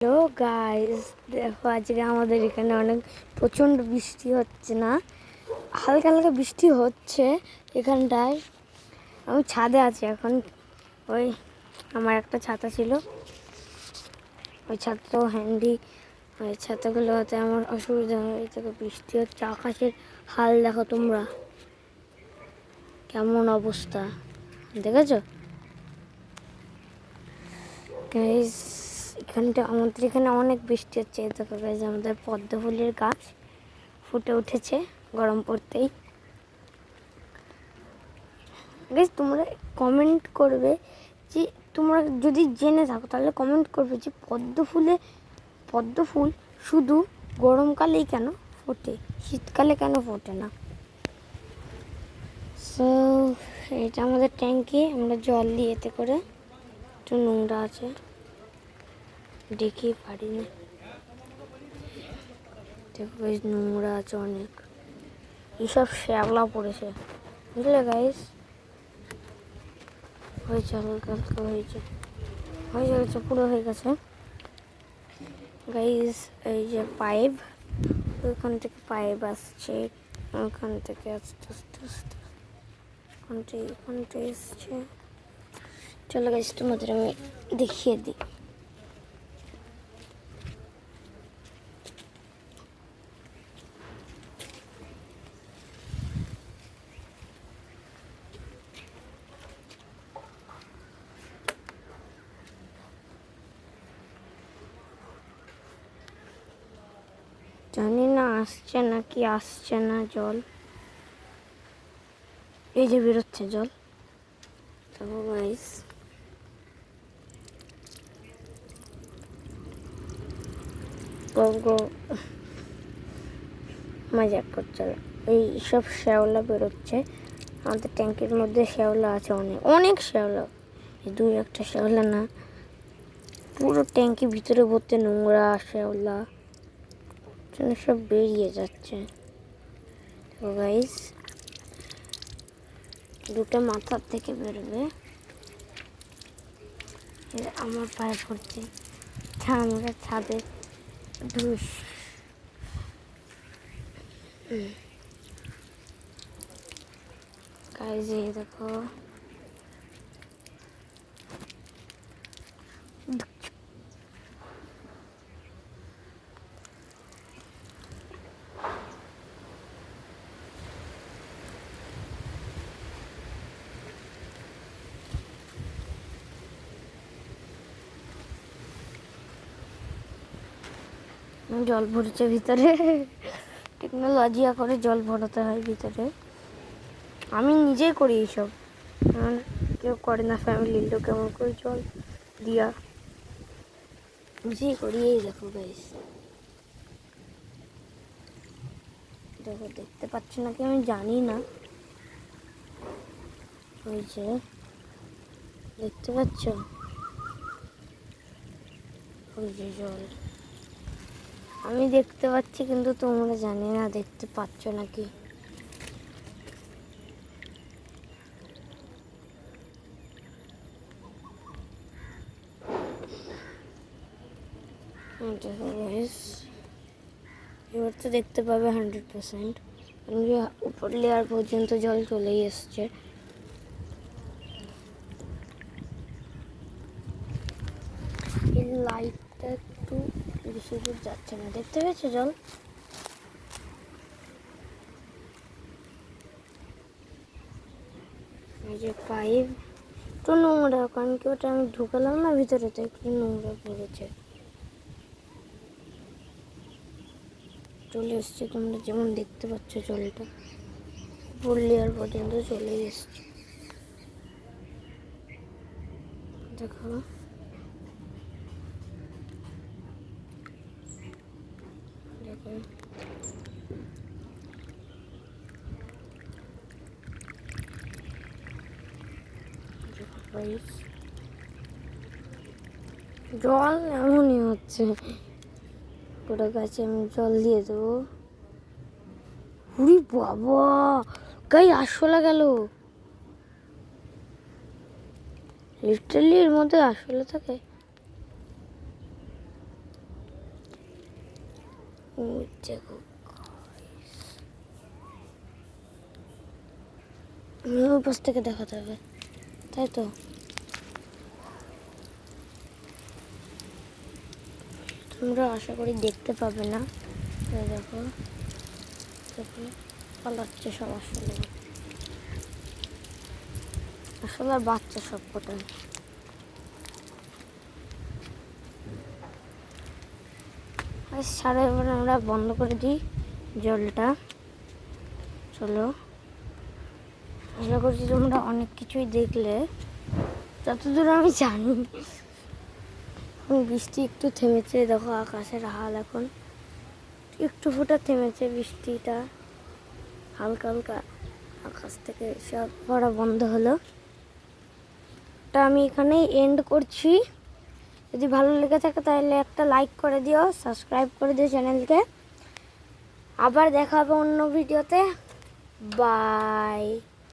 Hello guys, দেখো আজকে আমাদের এখানে অনেক প্রচণ্ড বৃষ্টি হচ্ছে না, হালকা হালকা বৃষ্টি হচ্ছে এখানটায়। আমি ছাদে আছি এখন। ওই আমার একটা ছাতা ছিল, ওই ছাতাটাও হ্যান্ডি। ওই ছাতাগুলো হতে আমার অসুবিধা হয়। থেকে বৃষ্টি হচ্ছে, আকাশের হাল দেখো তোমরা, কেমন অবস্থা দেখেছো গাইস। আমাদের এখানে অনেক বৃষ্টি হচ্ছে। দেখো গাইস, আমাদের পদ্ম ফুলের গাছ ফুটে উঠেছে গরম পড়তেই। গাইস তোমরা কমেন্ট করবে যে, তোমরা যদি জেনে থাকো তাহলে কমেন্ট করবে যে পদ্ম ফুল শুধু গরমকালেই কেন ফোটে, শীতকালে কেন ফোটে না। সো এটা আমাদের ট্যাঙ্কি, আমরা জল দিই এতে করে। একটু নোংরা আছে, দেখি পারিনি। দেখো গাইস, নোংরা আছে অনেক, এইসব শ্যাওলা পড়েছে, বুঝলে গাইস। হয়েছে হালকা হালকা হয়েছে পুরো হয়ে গেছে গাইস। এই যে পাইপ, ওইখান থেকে পাইপ আসছে, ওখান থেকে আস্তে আস্তে আস্তে এখানটা এসছে। চলো গাইস, তোমাদের আমি দেখিয়ে দিই। জানি না আসছে নাকি আসছে না জল। এই যে বেরোচ্ছে জল, দেখো গাইস। মজা করছে, এই সব শ্যাওলা বেরোচ্ছে। আমাদের ট্যাঙ্কির মধ্যে শ্যাওলা আছে অনেক অনেক শ্যাওলা, দুই একটা শ্যাওলা না, পুরো ট্যাঙ্কি ভিতরে ভর্তি নোংরা শ্যাওলা, সব বেরিয়ে যাচ্ছে। তো গাইস, দুটো মাথার থেকে বেরোবে, আমার পায়ে পড়ছে, আমরা ছাদে ধুস। গাইস এই দেখো, জল ভরছে ভিতরে। টেকনোলজি করে জল ভরাতে হয় ভিতরে। আমি নিজেই করি এইসব, কেউ করে না ফ্যামিলির লোক কেমন করে জল দিয়া, নিজেই করি। এই দেখো গাইস, দেখো দেখতে পাচ্ছ নাকি আমি জানি না, ওই যে দেখতে পাচ্ছ, ওই যে জল আমি দেখতে পাচ্ছি, কিন্তু তোমরা জানি না দেখতে পাচ্ছ নাকি। এবার তো দেখতে পাবে 100%, উপর লেয়ার পর্যন্ত জল চলেই এসছে। এই লাইটটা একটু বেশি দূর যাচ্ছে না, দেখতে পেয়েছো জল। এই যে পাইপ একটু নোংরা, কারণ কি ওটা আমি ঢুকালাম না ভিতরে, তো একটু নোংরা পড়েছে, চলে এসছে। তোমরা যেমন দেখতে পাচ্ছ জলটা উপর লেয়ার পর্যন্ত চলে এসছে, দেখো। দেখো জল এমনই হচ্ছে, পুরো গাছে আমি জল দিয়ে দেবো। উরি বাবা, গাই আরশোলা গেল, লিটারালি এর মধ্যে আরশোলা থাকে। ওই দেখো ওই পাশ থেকে দেখাতে হবে, তাই তো? তোমরা আশা করি দেখতে পাবে না। এই দেখো দেখো পালাচ্ছে সব, আসলে আসলে আর বাচ্চা সব কটাই। সারা এবার আমরা বন্ধ করে দিই জলটা। চলো, আশা করছি তোমরা অনেক কিছুই দেখলে, যতদূর আমি জানি। বৃষ্টি একটু থেমেছে, দেখো আকাশের হাল এখন একটু ফোঁটা থেমেছে, বৃষ্টিটা হালকা হালকা আকাশ থেকে সব পড়া বন্ধ হলো। তা আমি এখানেই এন্ড করছি। যদি ভালো লেগে থাকে তাহলে একটা লাইক করে দিও, সাবস্ক্রাইব করে দিও চ্যানেলকে। আবার দেখা হবে অন্য ভিডিওতে। বাই।